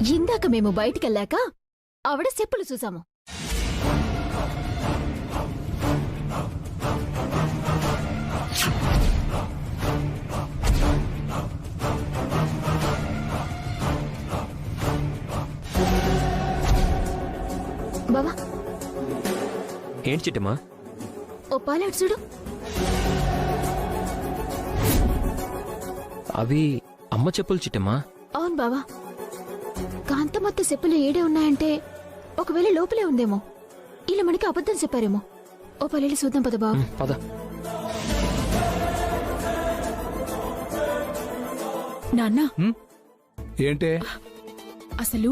ఇందాక మేము బయటికెళ్ళాక ఆవిడ చెప్పులు చూసాము. బావా ఏంటి చిట్టమ్మా? ఓ పాలాడు చూడు. అవి అమ్మ చెప్పులు చిట్టమ్మా. అవును బావా, కాంతమత్త చెప్పులు ఏడే ఉన్నాయంటే ఒకవేళ లోపలే ఉందేమో. ఇలా మనకి అబద్ధం చెప్పారేమో. ఓ పల్లెలు చూద్దాం పద బావా. పద. నాన్నా ఏంటే? అసలు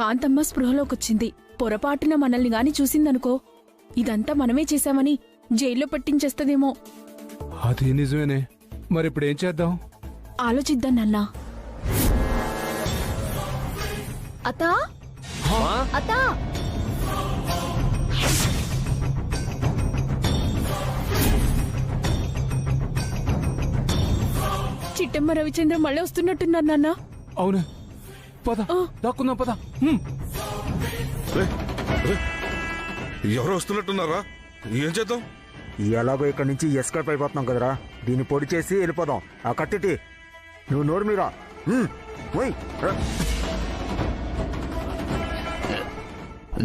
కాంతమ్మ స్పృహలోకొచ్చింది. పొరపాటున మనల్ని గాని చూసిందనుకో, ఇదంతా మనమే చేశామని జైల్లో పట్టించేస్తదేమో. అది నిజమేనే. మరిప్పుడు ఏం చేద్దాం? ఆలోచిద్దాం నాన్నా. అత్తా అత్తా, చిట్టమ్మ రవిచంద్ర మళ్ళీ వస్తున్నట్టున్నారు నాన్నా. అవునే, పద దాక్కుందాం పద. ఎవరు వస్తున్నట్టున్నారా? ఏం చేద్దాం? ఎలాగో ఇక్కడి నుంచి ఎస్కేప్ అయిపోతున్నాం కదరా, దీన్ని పొడి చేసి వెళ్ళిపోదాం. ఆ కత్తిటి నువ్వు నోరు మీరా.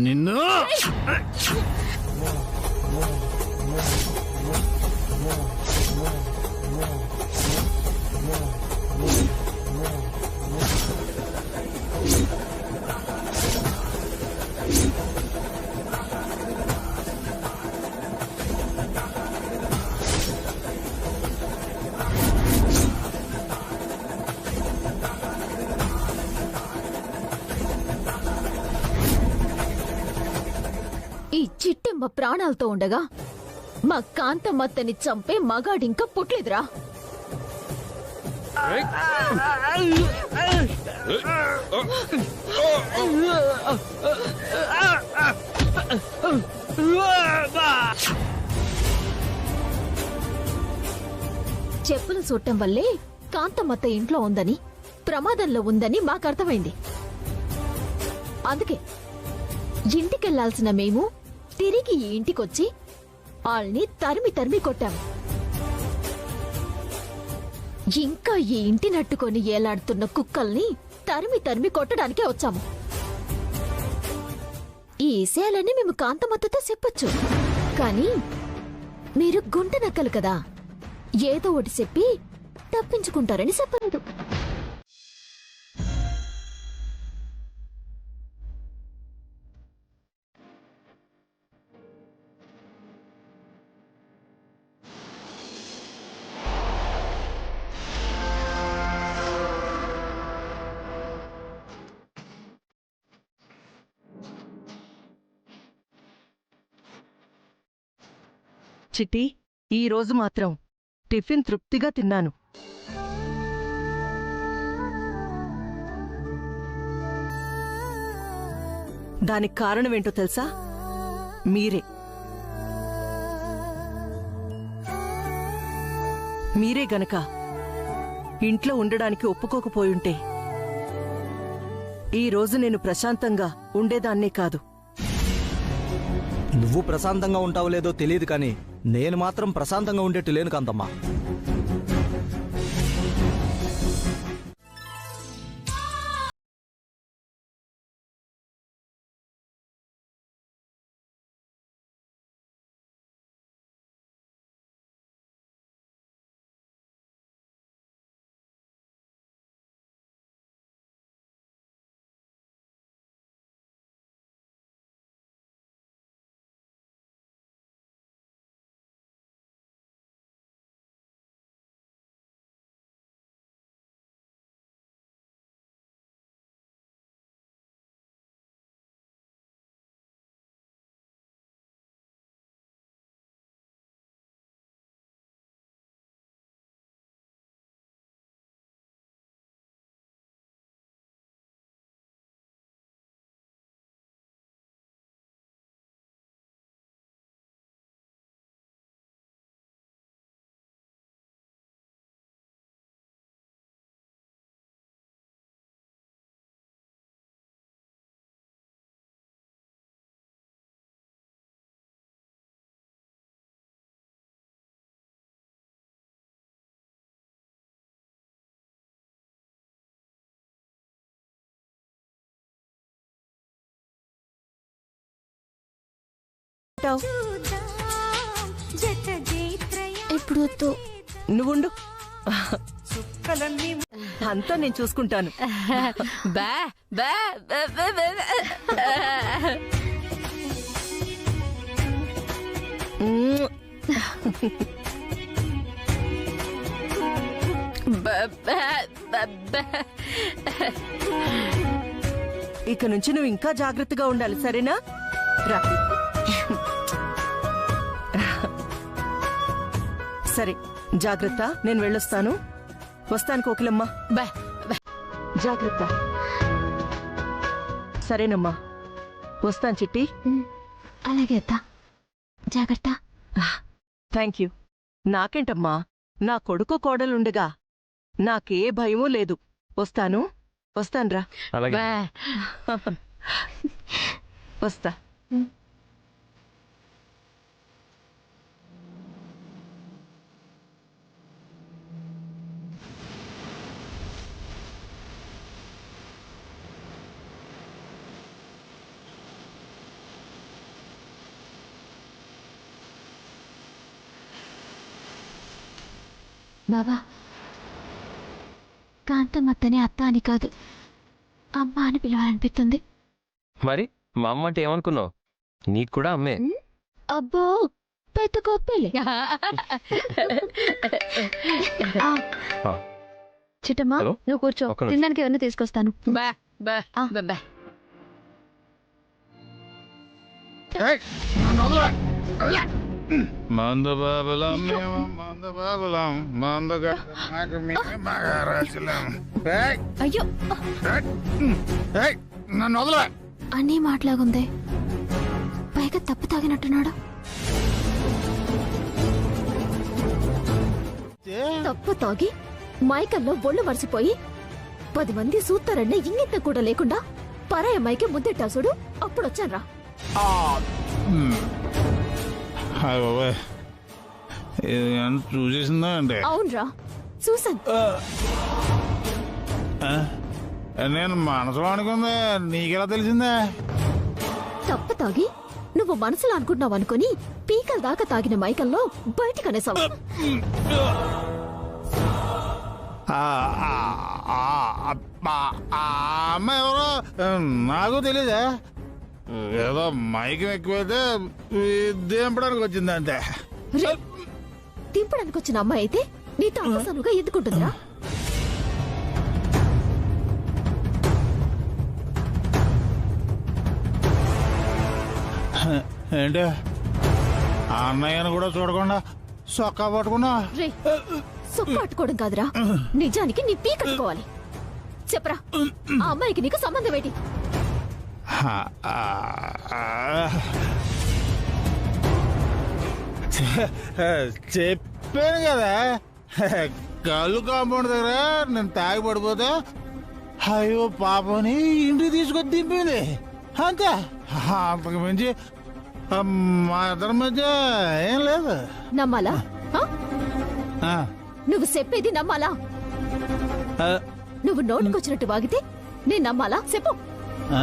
నిన్ను ఈ చిట్టెమ్మ ప్రాణాలతో ఉండగా మా కాంతమ్మత్తని చంపే మగాడింకా పుట్లేదురా. చెప్పులు చూడటం వల్లే కాంతమ్మత్త ఇంట్లో ఉందని, ప్రమాదంలో ఉందని మాకర్థమైంది. అందుకే ఇంటికెళ్లాల్సిన మేము తిరిగి ఈ ఇంటికొచ్చి ఆల్ని తరిమి తరిమి కొట్టాము. ఇంకా ఈ ఇంటి నట్టుకొని ఏలాడుతున్న కుక్కల్ని తరిమి తరిమి కొట్టడానికే వచ్చాము. ఈ విషయాలన్నీ మేము కాంతమత్తతో చెప్పొచ్చు, కానీ మీరు గుంట నక్కలు కదా, ఏదో ఒకటి చెప్పి తప్పించుకుంటారని చెప్పలేదు. చిట్టి, ఈ రోజు మాత్రం టిఫిన్ తృప్తిగా తిన్నాను. దానికి కారణమేంటో తెలుసా? మీరే గనక ఇంట్లో ఉండడానికి ఒప్పుకోకపోయుంటే ఈ రోజు నేను ప్రశాంతంగా ఉండేదాన్నే కాదు. నువ్వు ప్రశాంతంగా ఉంటావో లేదో తెలియదు, కానీ నేను మాత్రం ప్రశాంతంగా ఉండేట్టు లేను కాంతమ్మా. అంటావ్? ఇప్పుడు వద్దు. నువ్వుండు, అంతా నేను చూసుకుంటాను. బా బా బా బా బా. మ్మ్. బా బా బా బా. ఇక నుంచి నువ్వు ఇంకా జాగ్రత్తగా ఉండాలి, సరేనా? రా. సరే, జాగ్రత్త. నేను వెళ్ళొస్తాను. వస్తాను కోకిలమ్మ. బా బా. జాగ్రత్త. సరేనమ్మా, వస్తాను చిట్టి. అలాగే అత్త, జాగ్రత్త. Thank you. నాకేంటమ్మా, నా కొడుకు కోడలుండగా నాకే భయమూ లేదు. వస్తానురా. అలాగే. బా. వస్తా. బావా, కాంతమ్మత్తని అత్త అని కాదు, అమ్మ అని పిలవాలనిపిస్తుంది. మరి మా అమ్మ అంటే ఏమనుకున్నావు? నీకు కూడా అమ్మే. అబ్బో, పెద్ద గొప్పలే. చిట్టమ్మా, హలో? నువ్వు కూర్చో, ఒక్క నిమిషం. తినడానికి ఎవరిని తీసుకొస్తాను. బా బా బా బా. మందు బాబులం మేము మందు బాబులం మందుగా మహారాజులం. అయ్యో, నన్ను వదల. అన్నీ మాట్లాగుందే, పైగా తప్పు తాగినట్టున్నాడు. తప్పు తాగి మైకల్లో ఒళ్ళు మరిసిపోయి 10 మంది సూత్తారన్న ఇంగిత కూడా లేకుండా పరాయి అమ్మాయికి ముద్దెట్టా చూడు, అప్పుడొచ్చాన్రా. చూసేసిందా అంటే అవునరా, చూసాను. నేను మనసులో అనుకుంది, నీకెలా తెలిసిందే? తప్పు తాగి నువ్వు మనసులో అనుకుంటున్నావు అనుకుని పీకల దాకా తాగిన మైకల్లో బయటకనేసావు. అమ్మాయి ఎవరో నాకు తెలీదా? ఏదో మైకం ఎక్కువైతే దింపడానికి వచ్చింది అంతే. రే, దింపడానికి వచ్చిన అమ్మాయి అయితే నీతో అవసరంగా ఎత్తుకుంటుందిరా. ఏంటి, ఆ అన్నయ్యను కూడా చూడకుండా సొక్కా పట్టుకున్నా? రే, సొక్కు పట్టుకోవడం కాదురా, నిజానికి నీ పీ కట్టుకోవాలి. చెప్పరా, ఆ అమ్మాయికి నీకు సంబంధం ఏంటి? చెప్పాను కదా, కళ్ళు కాంపౌండ్ దగ్గర నేను తాగి పడిపోతే అయ్యో పాపని ఇంటికి తీసుకొచ్చి దింపింది అంతే. అంతకు మించి మా ఇద్దరి మధ్య ఏం లేదు. నమ్మాలా? ఆ? ఆ, నువ్వు చెప్పేది నమ్మాలా? ఆ, నువ్వు నోటుకొచ్చినట్టు వాగితే నేను నమ్మాలా? చెప్పు. ఆ?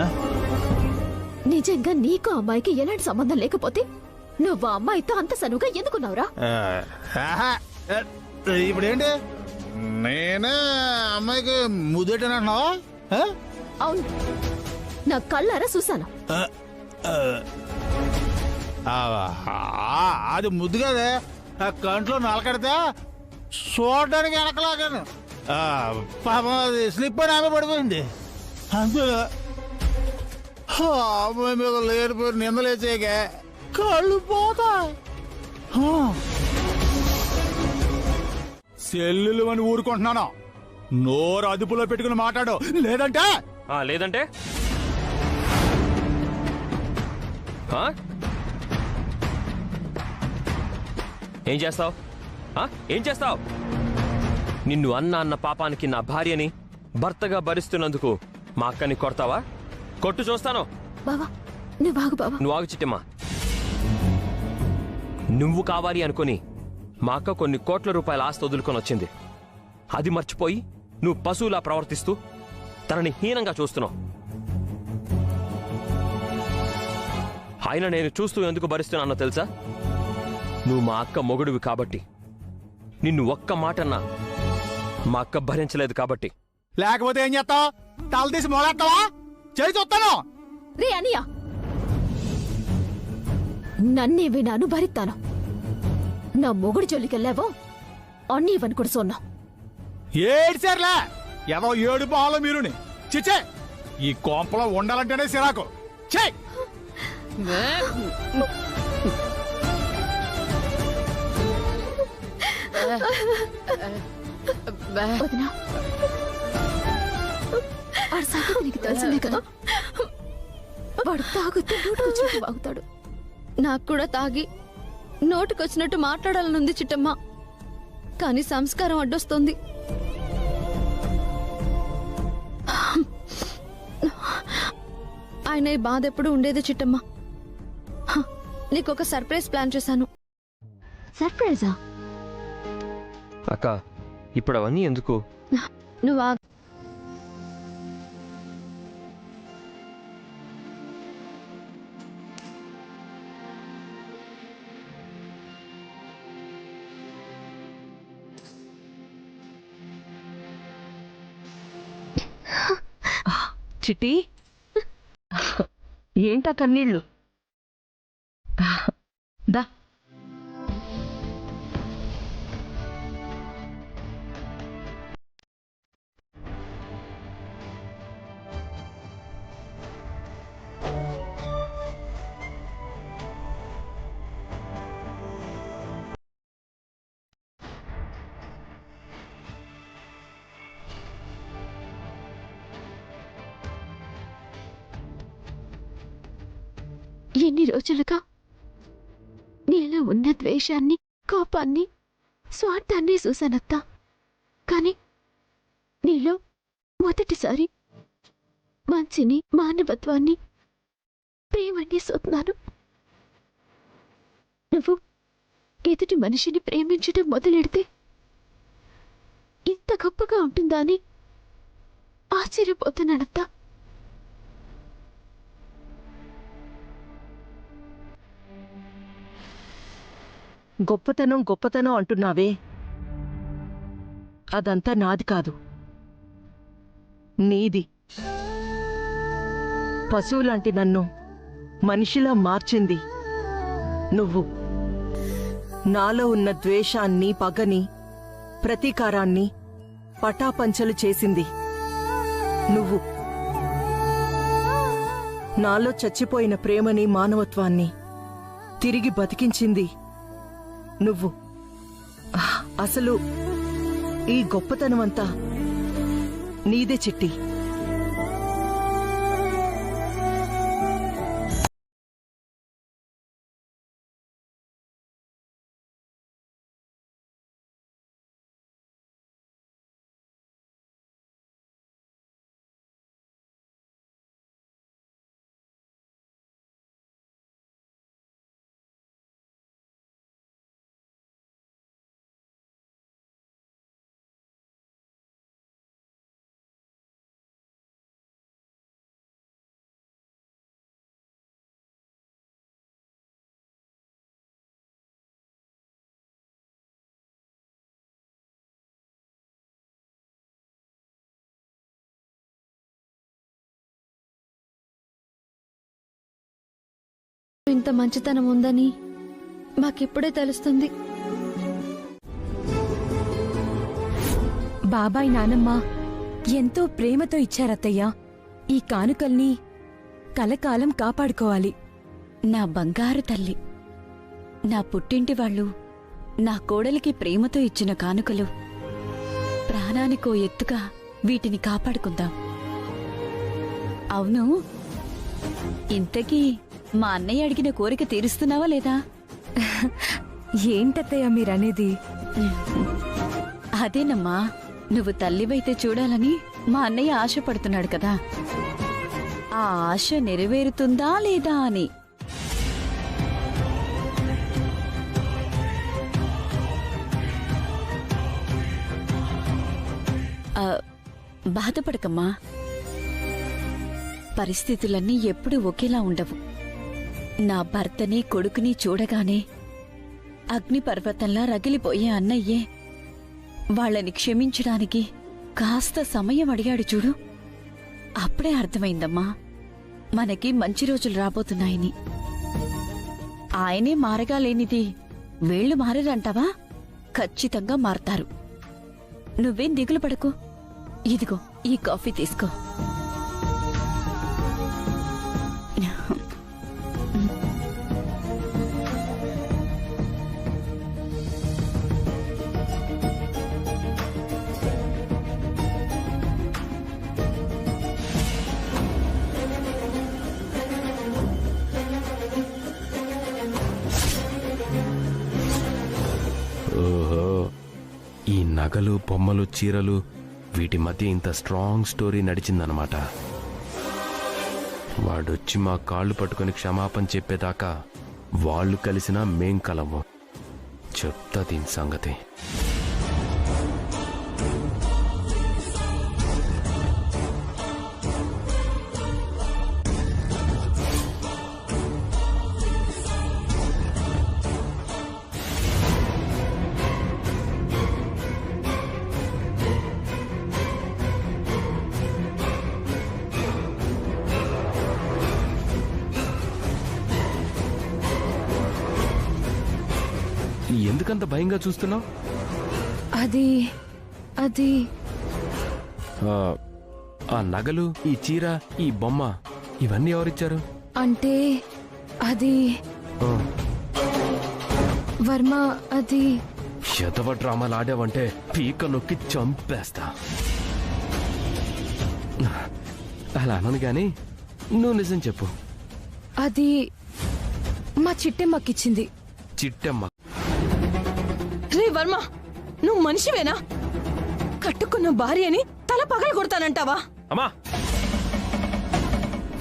నిజంగా నీకు ఆ అమ్మాయికి ఎలాంటి సంబంధం లేకపోతే నువ్వు ఆ అమ్మాయితో అంత సనువుగా ఎందుకున్నావురా? ఆహా, ఇప్పుడేంటి, నేనే అమ్మాయికి ముద్దెట్టనంటున్నావా? అవును, నా కళ్ళారా చూశాను. అది ముద్దు కదే, ఆ కంట్లో నలకడితే చూడడానికి వెనకలాగాను. పాపం అది స్లిప్ అని ఆమె పడిపోయింది అంతే. అమ్మాయి మీద లేనిపోయి నిందలేసాక కళ్ళు పోతాయి. సెల్లులు అని ఊరుకుంటున్నాను, నోరు అదుపులో పెట్టుకుని మాట్లాడు, లేదంటే లేదంటే ఏం చేస్తావు? ఏం చేస్తావు? నిన్ను అన్న పాపానికి నా భార్యని భర్తగా భరిస్తున్నందుకు మా అక్కని కొడతావా? కొట్టు చూస్తాను. బావా, నువ్వు ఆగు బావా. నువ్వు ఆగు చిట్టమ్మా. నువ్వు కావాలి అనుకుని మా అక్క కొన్ని కోట్ల రూపాయల ఆస్తి వదులుకొని వచ్చింది. అది మర్చిపోయి నువ్వు పశువులా ప్రవర్తిస్తూ తనని హీనంగా చూస్తున్నావు. అయినా నేను చూస్తూ ఎందుకు భరిస్తున్నానో తెలుసా? నువ్వు మా అక్క మొగుడివి కాబట్టి. నిన్ను ఒక్క మాటన్నా మా అక్క భరించలేదు కాబట్టి. లేకపోతే ఏం చేస్తావు? తల తీసి మొదలెడతావా? చేయి చూస్తాను. రే అనియా, నన్నే వినాను భరిస్తాను. నా మొగుడి జోలికెళ్ళావో అన్నీ ఇవని కూడా సొన్నా. ఏడ్చారులే ఏదో ఏడు బాలో మీరుని. చిచ్చే, ఈ కోంపలో ఉండాలంటేనే సిరాకు. ఛే! వదినా, వాడి సంగతి నీకు తెలిసిందే కదా. వాడు తాగుతూ నోటుకొచ్చినట్టు వాగుతాడు. నాకు కూడా తాగి నోటుకొచ్చినట్టు మాట్లాడాలనుంది చిట్టమ్మ, కానీ సంస్కారం అడ్డొస్తుంది. ఆయన ఈ బాధ ఎప్పుడు ఉండేది చిట్టమ్మ. నీకొక సర్ప్రైజ్ ప్లాన్ చేశాను. సర్ప్రైజా? అక్క, ఇప్పుడు అవన్నీ ఎందుకు? నువ్వు చిట్టి, ఏంటా కన్నీళ్ళు? దా. ఎన్ని రోజులుగా నీలో ఉన్న ద్వేషాన్ని, కోపాన్ని, స్వార్థాన్ని చూశానత్తా. కాని నీలో మొదటిసారి మంచిని, మానవత్వాన్ని, ప్రేమని చూస్తున్నాను. నువ్వు ఎదుటి మనిషిని ప్రేమించడం మొదలెడితే ఇంత గొప్పగా ఉంటుందా అని ఆశ్చర్యపోతున్నానత్తా. గొప్పతనం గొప్పతనం అంటున్నావే, అదంతా నాది కాదు, నీది. పశువులాంటి నన్ను మనిషిలా మార్చింది నువ్వు. నాలో ఉన్న ద్వేషాన్ని, పగని, ప్రతీకారాన్ని పటాపంచలు చేసింది నువ్వు. నాలో చచ్చిపోయిన ప్రేమని, మానవత్వాన్ని తిరిగి బతికించింది నువ్వు. అసలు ఈ గొప్పతనమంతా నీదే చిట్టి. ఇంత మంచితనం ఉందని మాకిప్పుడే తెలుస్తుంది. బాబాయ్, నానమ్మ ఎంతో ప్రేమతో ఇచ్చారత్తయ్య. ఈ కానుకల్ని కలకాలం కాపాడుకోవాలి. నా బంగారు తల్లి, నా పుట్టింటి వాళ్ళు నా కోడలికి ప్రేమతో ఇచ్చిన కానుకలు. ప్రాణానికో ఎత్తుగా వీటిని కాపాడుకుందాం. అవును, ఇంతకీ మా అన్నయ్య అడిగిన కోరిక తీరుస్తున్నావా లేదా? ఏంటత్తయ్య మీరనేది? అదేనమ్మా, నువ్వు తల్లివైతే చూడాలని మా అన్నయ్య ఆశపడుతున్నాడు కదా. ఆ ఆశ నెరవేరుతుందా లేదా అని. బాధపడకమ్మా, పరిస్థితులన్నీ ఎప్పుడూ ఒకేలా ఉండవు. నా భర్తని కొడుకుని చూడగానే అగ్నిపర్వతంలా రగిలిపోయే అన్నయ్యే వాళ్ళని క్షమించడానికి కాస్త సమయం అడిగాడు చూడు. అప్పుడే అర్థమైందమ్మా మనకి మంచి రోజులు రాబోతున్నాయని. ఆయనే మారగా లేనిది వీళ్లు మారరంటావా? ఖచ్చితంగా మారతారు. నువ్వేం దిగులు పడకు. ఇదిగో ఈ కాఫీ తీసుకో. ఓహో, ఈ నగలు, బొమ్మలు, చీరలు వీటి మధ్య ఇంత స్ట్రాంగ్ స్టోరీ నడిచిందనమాట. వాడొచ్చి మా కాళ్ళు పట్టుకుని క్షమాపణ చెప్పేదాకా వాళ్ళు కలిసినా మేం కలము. చెప్తా దీని సంగతి. ఎందుకంత భయంగా చూస్తున్నావు? అది ఆ నగలు, ఈ చీర, ఈ బొమ్మ ఇవన్నీ ఎవరిచ్చారు? అంటే అది వర్మ. అది శతవ డ్రామాలు ఆడావంటే పీక నొక్కి చంపేస్తా. అలా అనను గాని నువ్వు నిజం చెప్పు. అది మా చిట్టెమ్మకిచ్చింది. చిట్టెమ్మ? రే వర్మ, నువ్వు మనిషివేనా? కట్టుకున్న భార్యని తల పగల కొడతానంటావా? అమ్మా,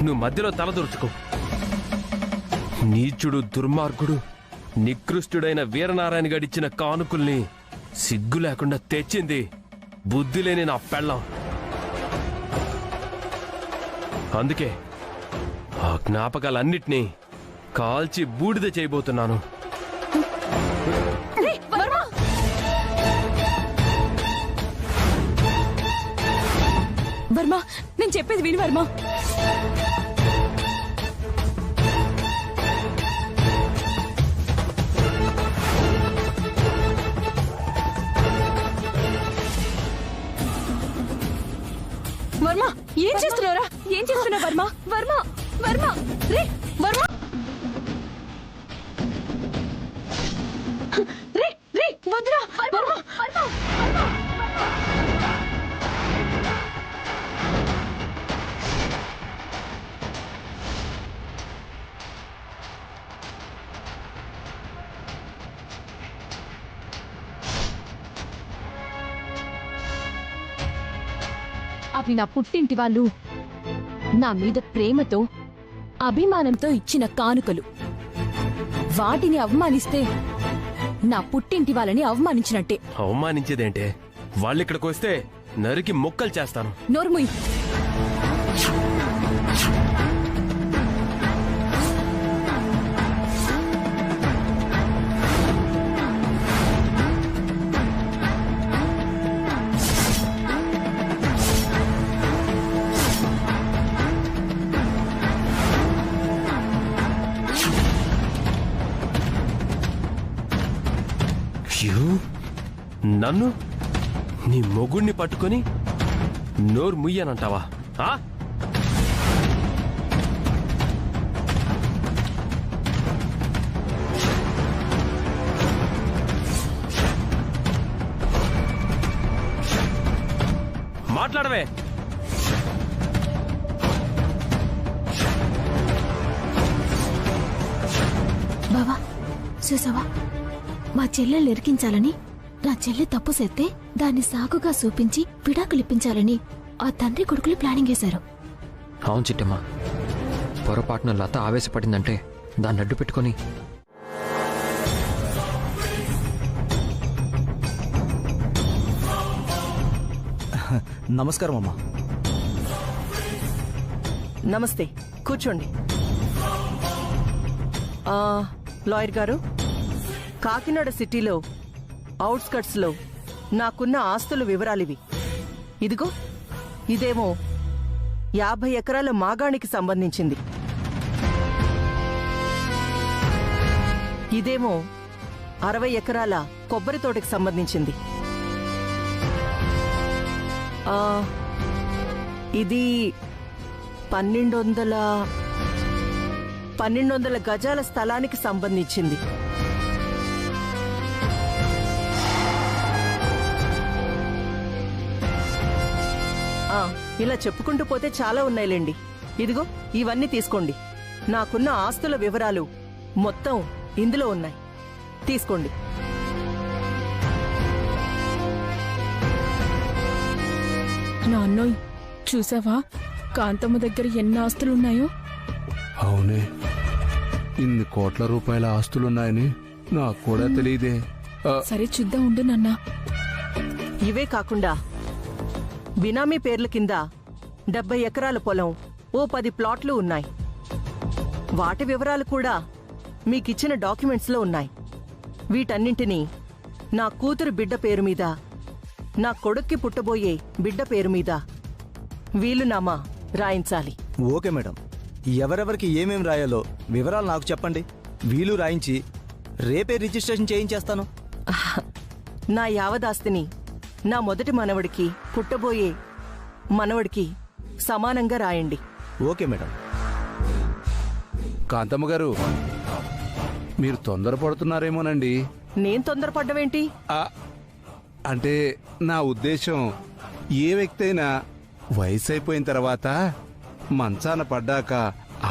నువ్వు మధ్యలో తల దొరుచుకో. నీచుడు, దుర్మార్గుడు, నికృష్టుడైన వీరనారాయణ గడిచిన కానుకల్ని సిగ్గు లేకుండా తెచ్చింది బుద్ధి లేని నా పెళ్ళం. అందుకే ఆ జ్ఞాపకాలన్నిటినీ కాల్చి బూడిద చేయబోతున్నాను. వర్మ, నేను చెప్పేది విని వర్మ. వర్మ, ఏం చేస్తున్నావురా? ఏం చేస్తున్నావు వర్మ? వర్మ, వర్మ, రే వర్మ, రే రే వద్దురా వర్మ. అవి నా పుట్టింటి వాళ్ళు నా మీద ప్రేమతో, అభిమానంతో ఇచ్చిన కానుకలు. వాటిని అవమానిస్తే నా పుట్టింటి వాళ్ళని అవమానించినట్టే. అవమానించేదేంటే? వాళ్ళిక్కడికి వస్తే నరికి ముక్కలు చేస్తాను. నోర్ముయ్. నన్ను నీ మొగుణ్ణి పట్టుకొని నోరు ముయ్యనంటావా? మాట్లాడవే. బావా, చూసావా? మా చెల్లెలు ఎరికించాలని నా చెల్లె తప్పు చేస్తే దాన్ని సాకుగా చూపించి విడాకులిప్పించాలని ఆ తండ్రి కొడుకులు ప్లానింగ్ వేశారు. అవును చిట్టమ్మ, పొరపాటున లత ఆవేశపడిందంటే దాన్ని అడ్డు పెట్టుకొని నమస్కారం అమ్మా. నమస్తే, కూర్చోండి. లాయర్ గారు, కాకినాడ సిటీలో అవుట్స్కట్స్లో నాకున్న ఆస్తుల వివరాలివి. ఇదిగో ఇదేమో 50 ఎకరాల మాగాణికి సంబంధించింది. ఇదేమో 60 ఎకరాల కొబ్బరి తోటకి సంబంధించింది. ఇది 1200 గజాల స్థలానికి సంబంధించింది. ఇలా చెప్పుకుంటూ పోతే చాలా ఉన్నాయిలేండి. ఇదిగో ఇవన్నీ తీసుకోండి. నాకున్న ఆస్తుల వివరాలు మొత్తం ఇందులో ఉన్నాయి. తీసుకోండి. నాన్నోయ్, చూసావా కాంతమ్మ దగ్గర ఎన్ని ఆస్తులున్నాయో? అవునే, ఇన్ని కోట్ల రూపాయల ఆస్తులున్నాయని నాకు కూడా తెలియదే. సరే చూద్దాం ఉండు నాన్న. ఇవే కాకుండా బినామీ పేర్ల కింద 70 ఎకరాల పొలం, ఓ 10 ప్లాట్లు ఉన్నాయి. వాటి వివరాలు కూడా మీకిచ్చిన డాక్యుమెంట్స్లో ఉన్నాయి. వీటన్నింటినీ నా కూతురు బిడ్డ పేరు మీద, నా కొడుక్కి పుట్టబోయే బిడ్డ పేరు మీద వీలునామా రాయించాలి. ఓకే మేడం, ఎవరెవరికి ఏమేం రాయాలో వివరాలు నాకు చెప్పండి. వీలు రాయించి రేపే రిజిస్ట్రేషన్ చేయించేస్తాను. నా యావదాస్తిని నా మొదటి మనవడికి, పుట్టబోయే మనవడికి సమానంగా రాయండి. Okay madam. కాంతమ్మ గారు, మీరు తొందరపడుతున్నారేమోనండి. నేను తొందరపడ్డవేంటి? అంటే నా ఉద్దేశం, ఏ వ్యక్తి అయినా వయసు అయిపోయిన తర్వాత మంచాన పడ్డాక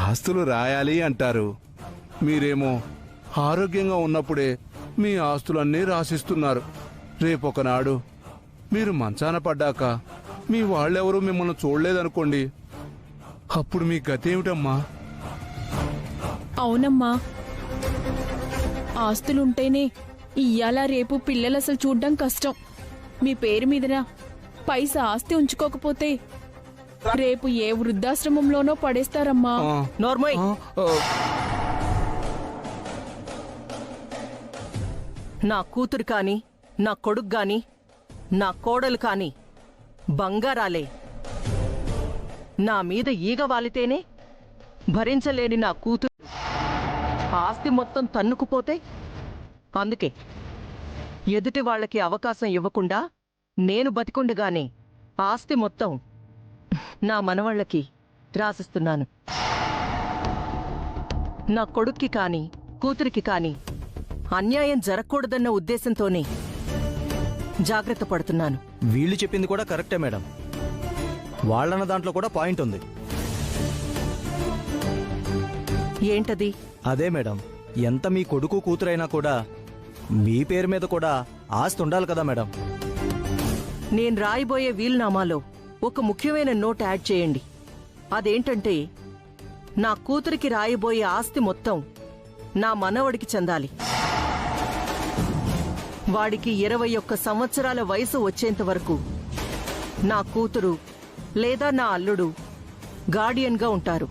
ఆస్తులు రాయాలి అంటారు. మీరేమో ఆరోగ్యంగా ఉన్నప్పుడే మీ ఆస్తులన్నీ రాసిస్తున్నారు. రేపొకనాడు మీరు మంచాన పడ్డాక మీ వాళ్ళెవరూ మిమ్మల్ని చూడలేదనుకోండి, అప్పుడు మీ గతేమిటమ్మా? అవునమ్మా, ఆస్తులుంటేనే ఇయ్యాల రేపు పిల్లలు అసలు చూడ్డం కష్టం. మీ పేరు మీదన పైసా ఆస్తి ఉంచుకోకపోతే రేపు ఏ వృద్ధాశ్రమంలోనో పడేస్తారమ్మా. నోర్మోయ్, నా కూతురు కాని, నా కొడుకు గాని, నా కోడలు కాని బంగారాలే. నా మీద ఈగ వాలితేనే భరించలేని నా కూతురు ఆస్తి మొత్తం తన్నుకుపోతే, అందుకే ఎదుటి వాళ్ళకి అవకాశం ఇవ్వకుండా నేను బతికుండగానే ఆస్తి మొత్తం నా మనవాళ్ళకి రాసిస్తున్నాను. నా కొడుక్కి కాని, కూతురికి కాని అన్యాయం జరగకూడదన్న ఉద్దేశంతోనే జాగ్రత్త పడుతున్నాను. వీళ్ళు చెప్పింది కూడా కరెక్టే మేడం. వాళ్ళన్న దాంట్లో కూడా పాయింట్ ఉంది. ఏంటది? అదే మేడం, ఎంత మీ కొడుకు కూతురైనా కూడా మీ పేరు మీద కూడా ఆస్తి ఉండాలి కదా మేడం. నేను రాయబోయే వీలునామాలో ఒక ముఖ్యమైన నోట్ యాడ్ చేయండి. అదేంటంటే, నా కూతురికి రాయబోయే ఆస్తి మొత్తం నా మనవడికి చెందాలి. వాడికి 21 సంవత్సరాల వయసు వచ్చేంత వరకు నా కూతురు లేదా నా అల్లుడు గార్డియన్గా ఉంటారు.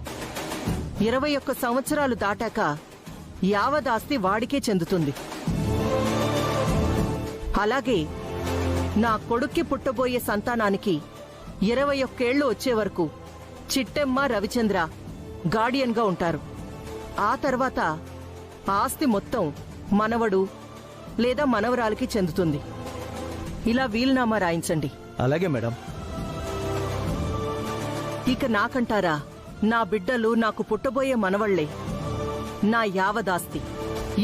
21 సంవత్సరాలు దాటాక యావదాస్తి వాడికే చెందుతుంది. అలాగే నా కొడుక్కి పుట్టబోయే సంతానానికి 21 ఏళ్లు వచ్చే వరకు చిట్టెమ్మ, రవిచంద్ర గార్డియన్గా ఉంటారు. ఆ తర్వాత ఆస్తి మొత్తం మనవడు లేదా మనవరాలకి చెందుతుంది. ఇలా వీలునామా రాయించండి. అలాగే మేడం. ఇక నాకంటారా, నా బిడ్డలు, నాకు పుట్టబోయే మనవళ్లే నా యావదాస్తి.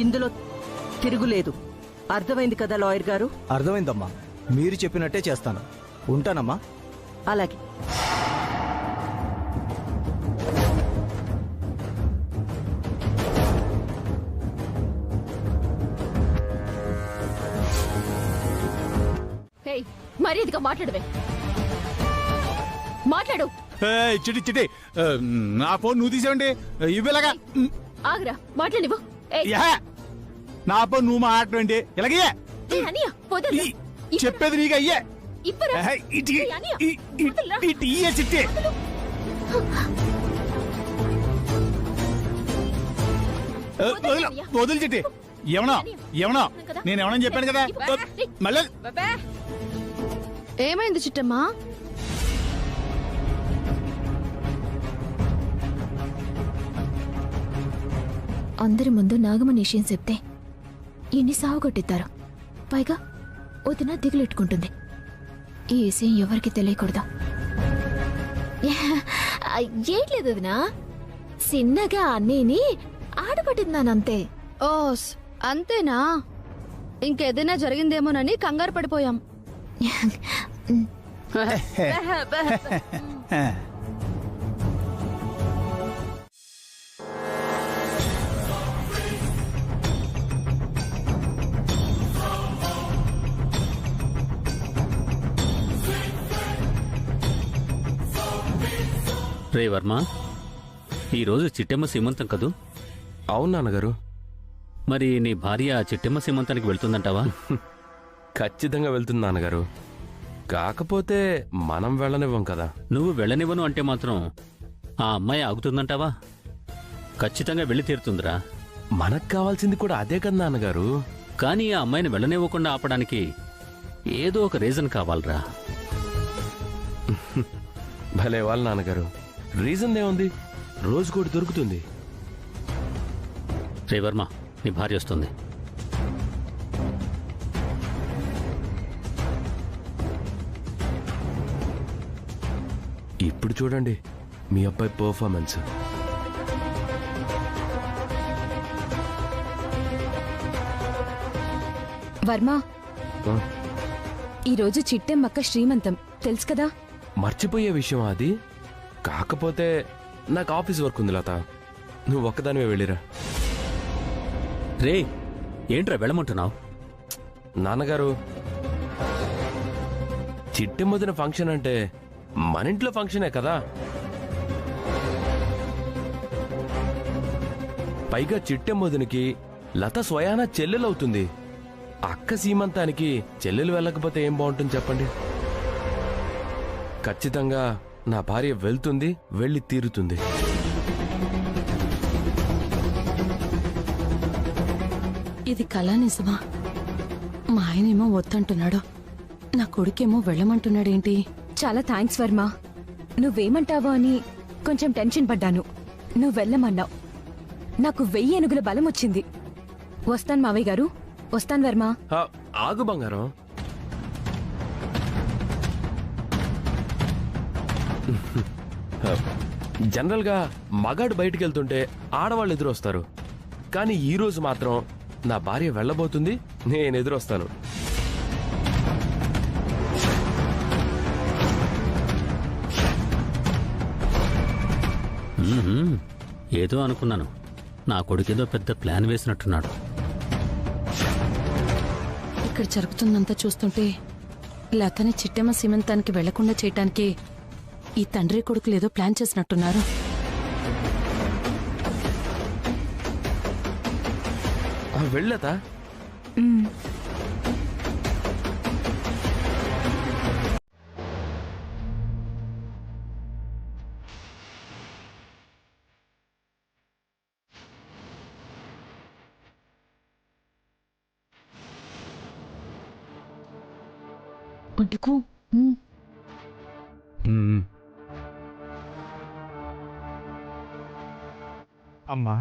ఇందులో తిరుగులేదు. అర్థమైంది కదా లాయర్ గారు? అర్థమైందమ్మా, మీరు చెప్పినట్టే చేస్తాను. ఉంటానమ్మా. అలాగే. మర్యాదగా మాట్లాడవే. మాట్లాడు. చిటి చిటి, నా ఫోన్ నువ్వు తీసేవండి. ఇవ్వలాగా ఆగ్రా, మాట్లాడివు. నా ఫోన్ నువ్వు మాట్లాడండి. ఇలాగే చెప్పేది నీకు అయ్యే. చిట్టి వదులు చిట్టి. ఏమన్నా నేను ఏమన్నా చెప్పాను కదా మళ్ళీ. ఏమైంది చిట్టమ్మా? అందరి ముందు నాగమణి విషయం చెప్తే ఇన్ని సాగు కొట్టిస్తారు. పైగా వదిన దిగులెట్టుకుంటుంది. ఈ విషయం ఎవరికి తెలియకూడదు. ఏం లేదు వదినా, చిన్నగా అన్నీని ఆడబట్టిందానంతే. ఓస్ అంతేనా? ఇంకేదైనా జరిగిందేమోనని కంగారు పడిపోయాం. రే వర్మ, ఈరోజు చిట్టెమ్మ సీమంతం కదూ? అవును నాన్నగారు. మరి నీ భార్య చిట్టెమ్మ సీమంతానికి వెళ్తుందంటావా? ఖచ్చితంగా వెళ్తుంది నాన్నగారు. కాకపోతే మనం వెళ్ళనివ్వం కదా. నువ్వు వెళ్ళనివ్వను అంటే మాత్రం ఆ అమ్మాయి ఆగుతుందంటావా? ఖచ్చితంగా వెళ్ళి తీరుతుందిరా. మనకు కావాల్సింది కూడా అదే కదా నాన్నగారు. కానీ ఆ అమ్మాయిని వెళ్ళనివ్వకుండా ఆపడానికి ఏదో ఒక రీజన్ కావాలరా. భలే వాళ్ళు నాన్నగారు. రీజన్ ఏముంది, రోజుకోటి దొరుకుతుంది. రే వర్మ, నీ భార్య వస్తుంది. ఇప్పుడు చూడండి మీ అబ్బాయి పర్ఫార్మెన్స్. వర్మ, ఈరోజు చిట్టెమ్మక్క శ్రీమంతం తెలుసు కదా? మర్చిపోయే విషయం అది. కాకపోతే నాకు ఆఫీస్ వర్క్ ఉంది లత, నువ్వు ఒక్కదానివే వెళ్ళిరా. రే ఏంట్రా వెళ్ళమంటున్నావు? నాన్నగారు, చిట్టెమ్మదిన ఫంక్షన్ అంటే మన ఇంట్లో ఫంక్షనే కదా. పైగా చిట్టెమ్మదినికి లత స్వయాన చెల్లెలవుతుంది. అక్క సీమంతానికి చెల్లెలు వెళ్ళకపోతే ఏం బాగుంటుంది చెప్పండి. ఖచ్చితంగా నా భార్య వెళ్తుంది, వెళ్ళి తీరుతుంది. ఇది కళా నిజమా? మా ఆయనేమో వద్దంటున్నాడు, నా కొడుకేమో వెళ్ళమంటున్నాడేంటి? చాలా థ్యాంక్స్ వర్మ. నువ్వేమంటావో అని కొంచెం టెన్షన్ పడ్డాను. నువ్వు వెళ్ళమన్నావు. నాకు 1000 ఏనుగుల బలం వచ్చింది. వస్తాను మావయ్య గారు, వస్తాను వర్మ. ఆగు బంగారం. జనరల్ గా మగాడు బయటికి వెళ్తుంటే ఆడవాళ్ళు ఎదురొస్తారు. కానీ ఈ రోజు మాత్రం నా భార్య వెళ్ళబోతుంది, నేను ఎదురొస్తాను. ఏదో అనుకున్నాను, నా కొడుకేదో పెద్ద ప్లాన్ వేసినట్టున్నాడు. ఇక్కడ జరుగుతుందంతా చూస్తుంటే లతని చిట్టెమ్మ సీమంతానికి వెళ్లకుండా చేయటానికి ఈ తండ్రి కొడుకులు ఏదో ప్లాన్ చేసినట్టున్నారు. వెళ్ళతా పట్టుకో. అమ్మా,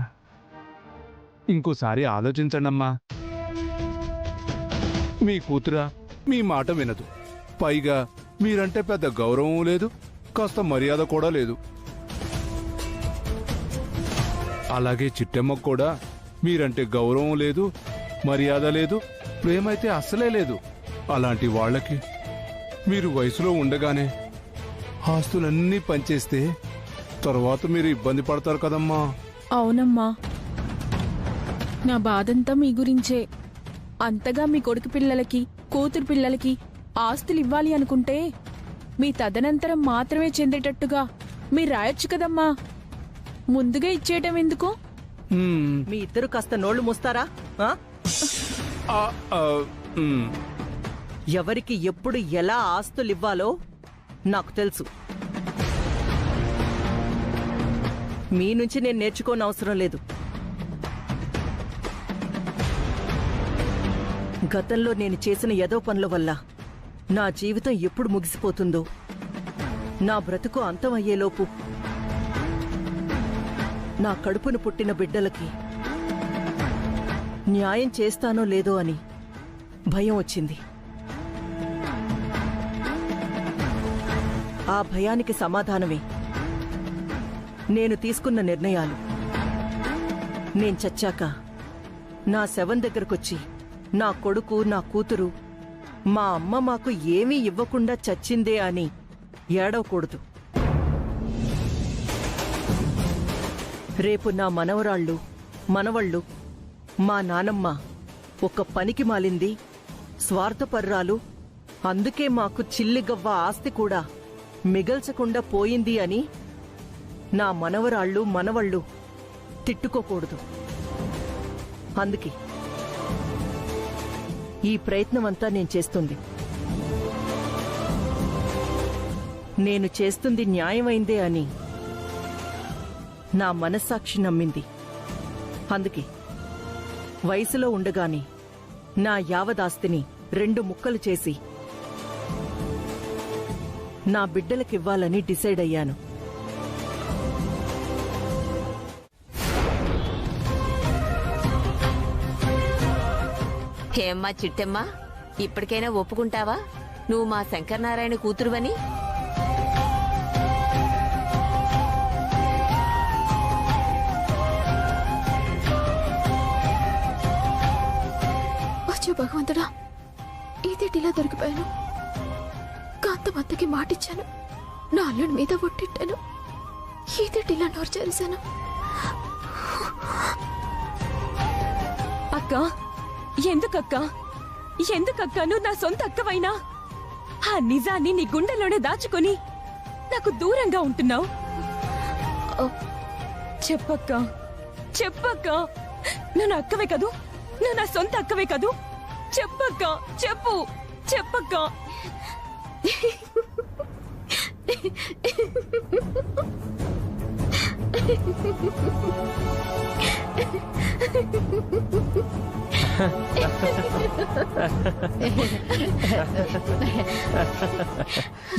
ఇంకోసారి ఆలోచించండి అమ్మా. మీ కూతురా మీ మాట వినదు. పైగా మీరంటే పెద్ద గౌరవం లేదు, కాస్త మర్యాద కూడా లేదు. అలాగే చిట్టెమ్మకు కూడా మీరంటే గౌరవం లేదు, మర్యాద లేదు, ప్రేమైతే అస్సలే లేదు. అలాంటి వాళ్ళకి మీరు వయసులో ఉండగానే ఆస్తులన్నీ పంచేస్తే తర్వాత మీరు ఇబ్బంది పడతారు కదమ్మా. అవునమ్మా, నా బాధంతా మీ గురించే. అంతగా మీ కొడుకు పిల్లలకి, కూతురు పిల్లలకి ఆస్తులు ఇవ్వాలి అనుకుంటే మీ తదనంతరం మాత్రమే చెందేటట్టుగా మీరు రాయొచ్చు కదమ్మా. ముందుగా ఇచ్చేయటం ఎందుకు? మీ ఇద్దరు కాస్త నోళ్లు మూస్తారా? ఎవరికి ఎప్పుడు ఎలా ఆస్తులివ్వాలో నాకు తెలుసు. మీ నుంచి నేను నేర్చుకోని అవసరం లేదు. గతంలో నేను చేసిన ఏదో పనుల వల్ల నా జీవితం ఎప్పుడు ముగిసిపోతుందో, నా బ్రతుకు అంతమయ్యేలోపు నా కడుపును పుట్టిన బిడ్డలకి న్యాయం చేస్తానో లేదో అని భయం వచ్చింది. ఆ భయానికి సమాధానమే నేను తీసుకున్న నిర్ణయాలు. నేను చచ్చాక నా శవం దగ్గరకొచ్చి నా కొడుకు, నా కూతురు, మా అమ్మ మాకు ఏమీ ఇవ్వకుండా చచ్చిందే అని ఏడవకూడదు. రేపు నా మనవరాళ్ళు, మనవళ్ళు, మా నానమ్మ ఒక పనికి మాలింది, స్వార్థపర్రాలు, అందుకే మాకు చిల్లిగవ్వ ఆస్తి కూడా మిగల్చకుండా పోయింది అని నా మనవరాళ్ళు, మనవళ్ళు తిట్టుకోకూడదు. అందుకే ఈ ప్రయత్నమంతా నేను చేస్తుంది. నేను చేస్తుంది న్యాయమైందే అని నా మనస్సాక్షి నమ్మింది. అందుకే వయసులో ఉండగానే నా యావదాస్తిని 2 ముక్కలు చేసి నా బిడ్డలకివ్వాలని డిసైడ్ అయ్యాను. ఏమ్మా చిట్టమ్మా, ఇప్పటికైనా ఒప్పుకుంటావా నువ్వు మా శంకరనారాయణ కూతురువని? అచ్చో భగవంతుడా, ఇదేటిలా దొరికిపోయాను. కాంతమత్తకి మాటిచ్చాను, నా అల్లుడి మీద ఒట్టిట్టాను. ఇదేటిలా నోరు చేశాను. అక్క, ఎందుకక్కా నువ్వు నా సొంత అక్కవైనా ఆ నిజాన్ని నీ గుండెలోనే దాచుకొని నాకు దూరంగా ఉంటున్నావు? చెప్పక్క, నువ్వు నా అక్కవే కదూ? నువ్వు నా సొంత అక్కవే కదూ? చెప్పక్క, చెప్పక్క.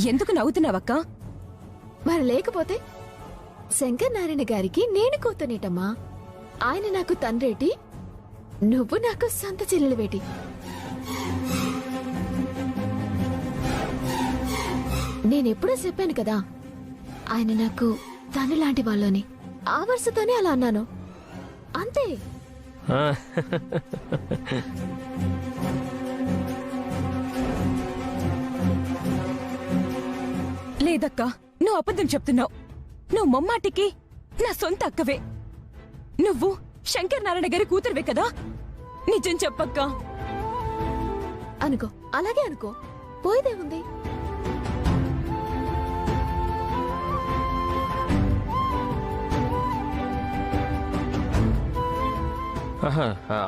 ఎందుకు నవ్వుతున్నావక్క? మరి లేకపోతే శంకర్ నారాయణ గారికి నేను కూతునేటమ్మా. ఆయన నాకు తండ్రేటి, నువ్వు నాకు సొంత చెల్లెలివేటి. నేనెప్పుడో చెప్పాను కదా, ఆయన నాకు తండ్రి లాంటి వాళ్ళని. ఆ వరుసతోనే అలా అన్నాను, అంతే. లేదక్కా, నువ్వు అబద్ధం చెప్తున్నావు. నువ్వు మొమ్మాటికి నా సొంత అక్కవే. నువ్వు శంకర్ నారాయణ గారి కూతురువే కదా? నిజం చెప్పక్కా. అనుకో, అలాగే అనుకో, పోయేదేముంది?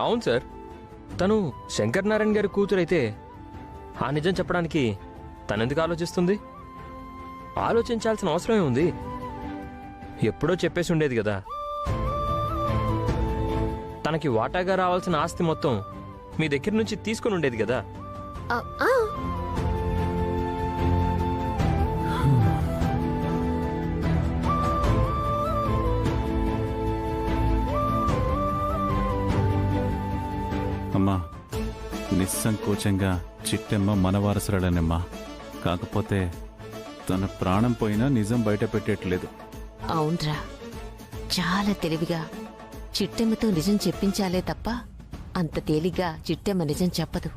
అవును సార్, తను శంకర్ నారాయణ గారి కూతురైతే ఆ నిజం చెప్పడానికి తనెందుకు ఆలోచిస్తుంది? ఆలోచించాల్సిన అవసరమే ఉంది. ఎప్పుడో చెప్పేసి ఉండేది కదా. తనకి వాటాగా రావాల్సిన ఆస్తి మొత్తం మీ దగ్గర నుంచి తీసుకుని ఉండేది కదా. అమ్మా, నిస్సంకోచంగా చిట్టమ్మ మన వారసురాలనమ్మా. కాకపోతే తన ప్రాణం పోయినా నిజం బయట పెట్టేట్లేదు. అవునరా, చాలా తెలివిగా చిట్టెమ్మతో నిజం చెప్పించాలే తప్ప అంత తేలిగ్గా చిట్టెమ్మ నిజం చెప్పదు.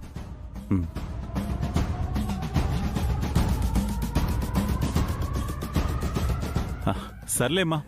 సర్లేమ్మా,